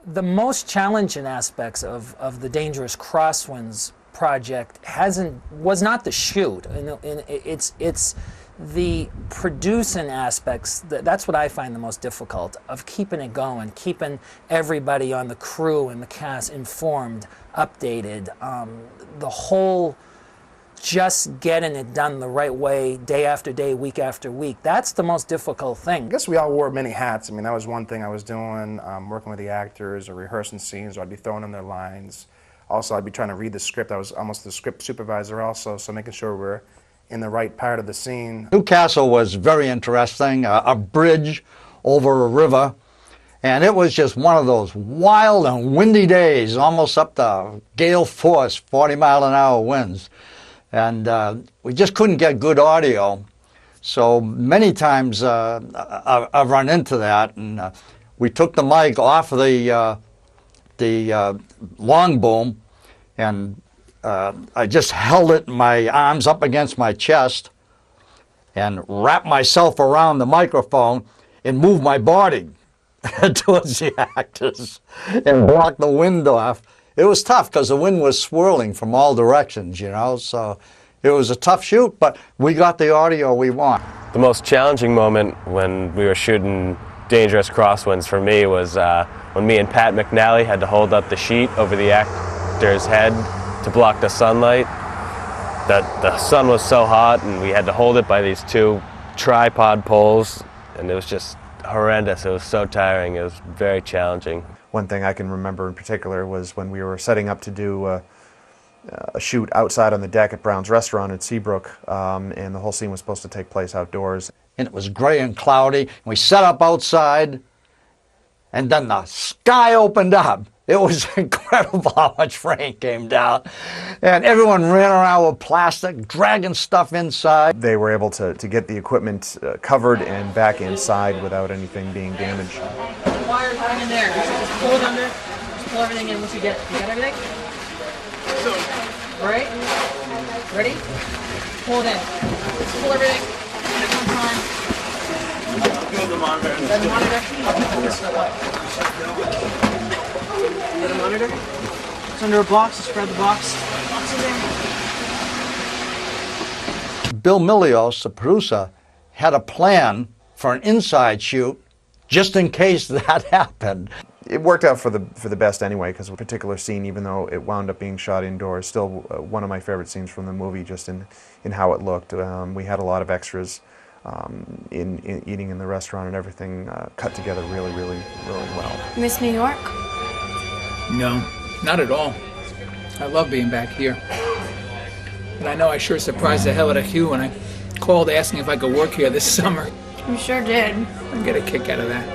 The most challenging aspects of the Dangerous Crosswinds project was not the shoot. It's the producing aspects. That's what I find the most difficult, of keeping it going, keeping everybody on the crew and the cast informed, updated. The whole just getting it done the right way, day after day, week after week. That's the most difficult thing. I guess we all wore many hats. I mean, that was one thing I was doing, working with the actors or rehearsing scenes, or I'd be throwing them their lines. Also, I'd be trying to read the script. I was almost the script supervisor also, so making sure we're in the right part of the scene. Newcastle was very interesting, a bridge over a river, and it was just one of those wild and windy days, almost up to gale force, 40-mile-an-hour winds. And we just couldn't get good audio. So many times I've run into that, and we took the mic off of the long boom, and I just held it, my arms up against my chest, and wrapped myself around the microphone and moved my body towards the actors and blocked the wind off. It was tough because the wind was swirling from all directions, you know, so it was a tough shoot, but we got the audio we want. The most challenging moment when we were shooting Dangerous Crosswinds for me was when me and Pat McNally had to hold up the sheet over the actor's head to block the sunlight. The sun was so hot, and we had to hold it by these two tripod poles, and it was just horrendous. It was so tiring. It was very challenging. One thing I can remember in particular was when we were setting up to do a shoot outside on the deck at Brown's Restaurant in Seabrook, and the whole scene was supposed to take place outdoors. And it was gray and cloudy, and we set up outside, and then the sky opened up. It was incredible how much rain came down, and everyone ran around with plastic, dragging stuff inside. They were able to get the equipment covered and back inside without anything being damaged. Wires hang in there. Just pull it under. Just pull everything in once you get. You got everything? All right. Ready? Pull it in. Just pull everything. At one time. Go the monitor. Is that the monitor? Is that a monitor? It's under a box. Just grab the box. Box in there. Bill Milios, the producer, had a plan for an inside shoot just in case that happened. It worked out for the best anyway, because a particular scene, even though it wound up being shot indoors, still one of my favorite scenes from the movie, just in how it looked. We had a lot of extras in eating in the restaurant, and everything cut together really, really, really well. Miss New York? No, not at all. I love being back here. But I know I sure surprised the hell out of Hugh when I called asking if I could work here this summer. You sure did. I get a kick out of that.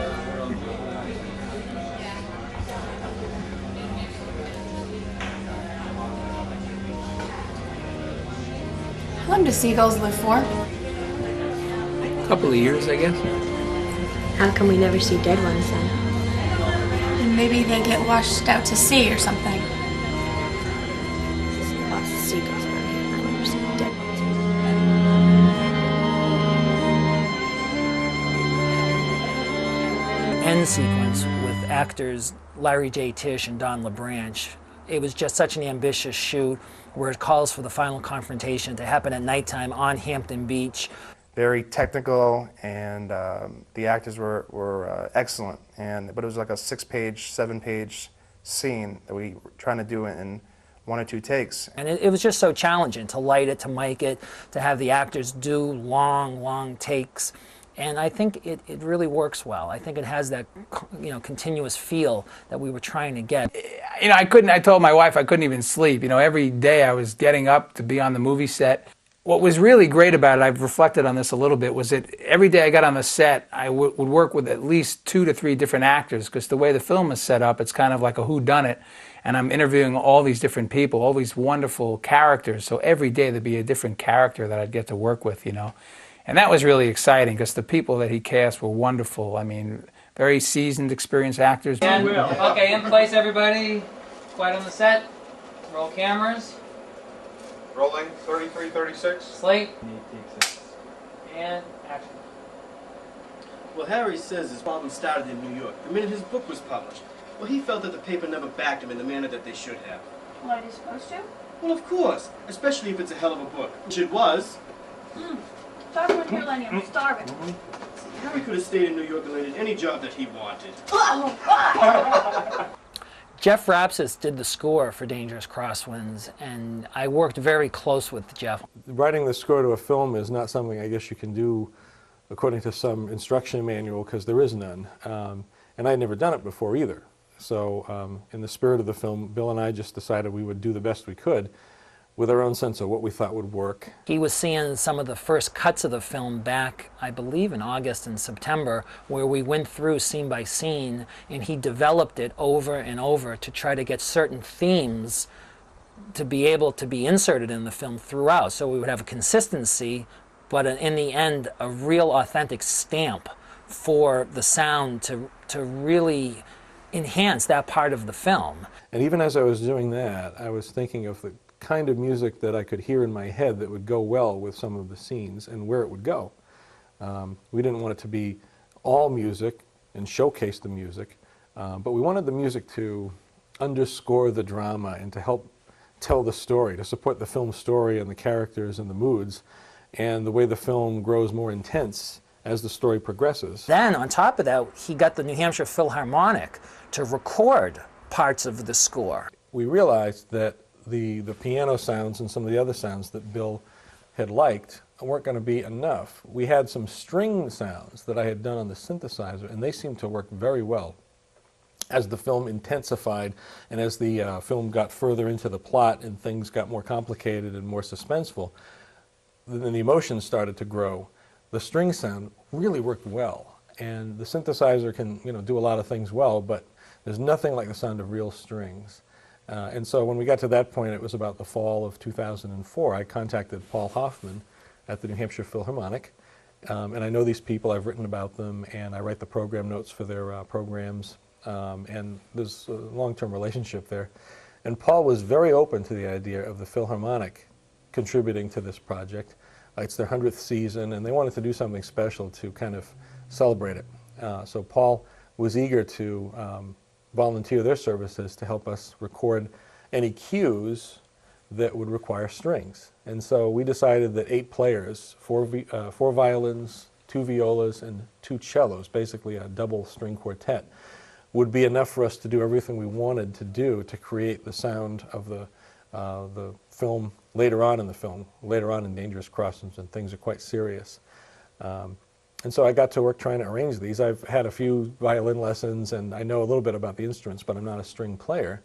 How long do seagulls live for? A couple of years, I guess. How come we never see dead ones then? And maybe they get washed out to sea or something. There's lots of seagulls around here. I never see dead ones. End sequence with actors Larry J. Tisch and Don LaBranche. It was just such an ambitious shoot where it calls for the final confrontation to happen at nighttime on Hampton Beach. Very technical, and the actors were excellent. But it was like a 6-page, 7-page scene that we were trying to do in 1 or 2 takes. And it was just so challenging to light it, to mic it, to have the actors do long, long takes. And I think it really works well. I think it has that, continuous feel that we were trying to get. I told my wife I couldn't even sleep. Every day I was getting up to be on the movie set. What was really great about it, I've reflected on this a little bit, was that every day I got on the set, I would work with at least 2 to 3 different actors, because the way the film is set up, it's kind of like a whodunit, and I'm interviewing all these different people, all these wonderful characters. So every day there'd be a different character that I'd get to work with, And that was really exciting, because the people that he cast were wonderful. I mean, very seasoned, experienced actors. And, okay, in place, everybody. Quiet on the set. Roll cameras. Rolling, 33, 36. Slate. And action. Well, Harry says his problem started in New York the minute his book was published. Well, he felt that the paper never backed him in the manner that they should have. Well, are you supposed to? Well, of course, especially if it's a hell of a book, which it was. Chocolate here, Lenny. I'm starving. Harry could have stayed in New York and landed any job that he wanted. Oh, God! Jeff Rapsis did the score for Dangerous Crosswinds, and I worked very close with Jeff. Writing the score to a film is not something I guess you can do according to some instruction manual, because there is none. And I'd never done it before either. So in the spirit of the film, Bill and I just decided we would do the best we could with our own sense of what we thought would work. He was seeing some of the first cuts of the film back, I believe, in August and September, where we went through scene by scene, and he developed it over and over to try to get certain themes to be able to be inserted in the film throughout. So we would have a consistency, but in the end, a real authentic stamp for the sound to really enhance that part of the film. And even as I was doing that, I was thinking of the kind of music that I could hear in my head that would go well with some of the scenes and where it would go. We didn't want it to be all music and showcase the music, but we wanted the music to underscore the drama and to help tell the story, to support the film story and the characters and the moods, and the way the film grows more intense as the story progresses. Then, on top of that, he got the New Hampshire Philharmonic to record parts of the score. We realized that the piano sounds and some of the other sounds that Bill had liked weren't going to be enough. We had some string sounds that I had done on the synthesizer, and they seemed to work very well. As the film intensified and as the film got further into the plot and things got more complicated and more suspenseful, then the emotions started to grow. The string sound really worked well, and the synthesizer can, do a lot of things well, but there's nothing like the sound of real strings. And so when we got to that point, it was about the fall of 2004, I contacted Paul Hoffman at the New Hampshire Philharmonic, and I know these people, I've written about them, and I write the program notes for their programs, and there's a long-term relationship there. And Paul was very open to the idea of the Philharmonic contributing to this project. It's their 100th season, and they wanted to do something special to kind of celebrate it. So Paul was eager to volunteer their services to help us record any cues that would require strings. And so we decided that 8 players, 4 violins, 2 violas, and 2 cellos, basically a double string quartet, would be enough for us to do everything we wanted to do to create the sound of the film later on in the film. Later on in Dangerous Crosswinds, and things are quite serious. And so I got to work trying to arrange these. I've had a few violin lessons, and I know a little bit about the instruments, but I'm not a string player.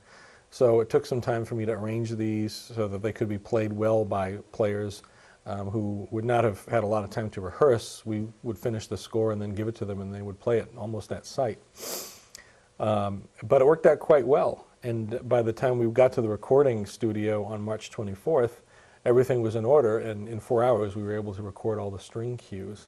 So it took some time for me to arrange these so that they could be played well by players who would not have had a lot of time to rehearse. We would finish the score and then give it to them, and they would play it almost at sight. But it worked out quite well. And by the time we got to the recording studio on March 24th, everything was in order, and in 4 hours we were able to record all the string cues.